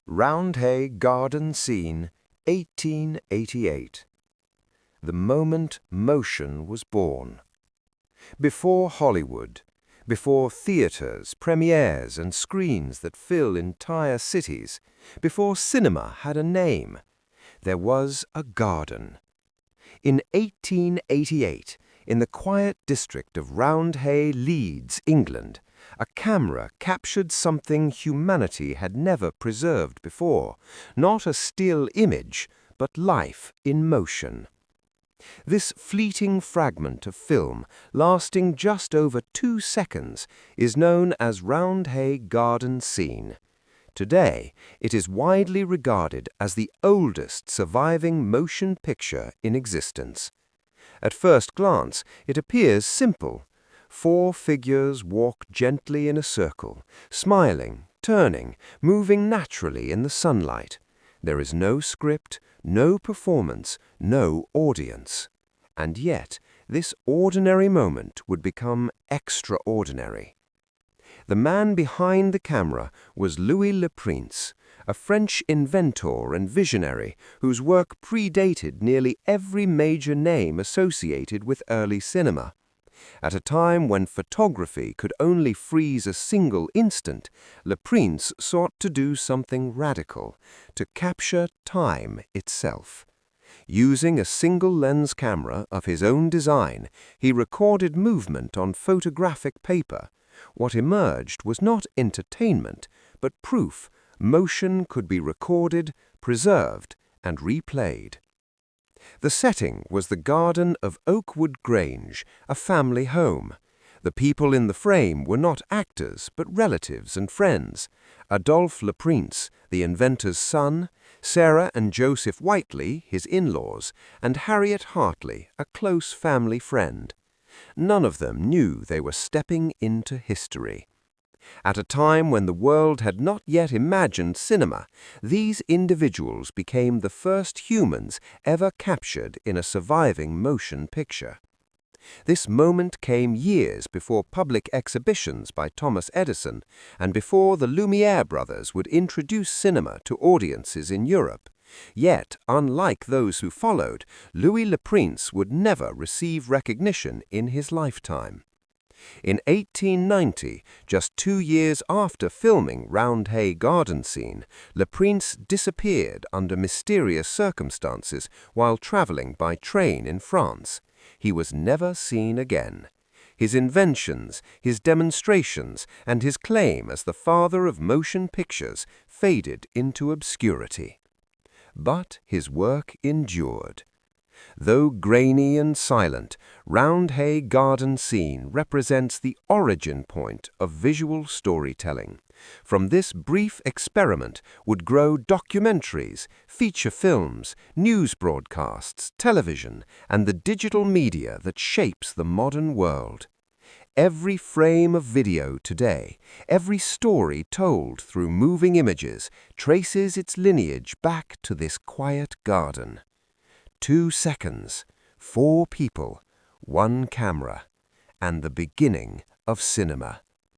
Roundhay Garden Scene, 1888. The moment motion was born. Before Hollywood, before theaters, premieres, and screens that fill entire cities, before cinema had a name, there was a garden. In 1888, in the quiet district of Roundhay, Leeds, England, a camera captured something humanity had never preserved before, not a still image, but life in motion. This fleeting fragment of film, lasting just over 2 seconds, is known as Roundhay Garden Scene. Today, it is widely regarded as the oldest surviving motion picture in existence. At first glance, it appears simple. 4 figures walk gently in a circle, smiling, turning, moving naturally in the sunlight. There is no script, no performance, no audience. And yet, this ordinary moment would become extraordinary. The man behind the camera was Louis Le Prince, a French inventor and visionary whose work predated nearly every major name associated with early cinema. At a time when photography could only freeze a single instant, Le Prince sought to do something radical, to capture time itself. Using a single-lens camera of his own design, he recorded movement on photographic paper. What emerged was not entertainment, but proof motion could be recorded, preserved, and replayed. The setting was the garden of Oakwood Grange, a family home. The people in the frame were not actors, but relatives and friends. Adolphe Le Prince, the inventor's son, Sarah and Joseph Whiteley, his in-laws, and Harriet Hartley, a close family friend. None of them knew they were stepping into history. At a time when the world had not yet imagined cinema, these individuals became the first humans ever captured in a surviving motion picture. This moment came years before public exhibitions by Thomas Edison and before the Lumiere brothers would introduce cinema to audiences in Europe. Yet, unlike those who followed, Louis Le Prince would never receive recognition in his lifetime. In 1890, just 2 years after filming Roundhay Garden Scene, Le Prince disappeared under mysterious circumstances while traveling by train in France. He was never seen again. His inventions, his demonstrations, and his claim as the father of motion pictures faded into obscurity. But his work endured. Though grainy and silent, Roundhay Garden Scene represents the origin point of visual storytelling. From this brief experiment would grow documentaries, feature films, news broadcasts, television, and the digital media that shapes the modern world. Every frame of video today, every story told through moving images, traces its lineage back to this quiet garden. 2 seconds, 4 people, 1 camera, and the beginning of cinema.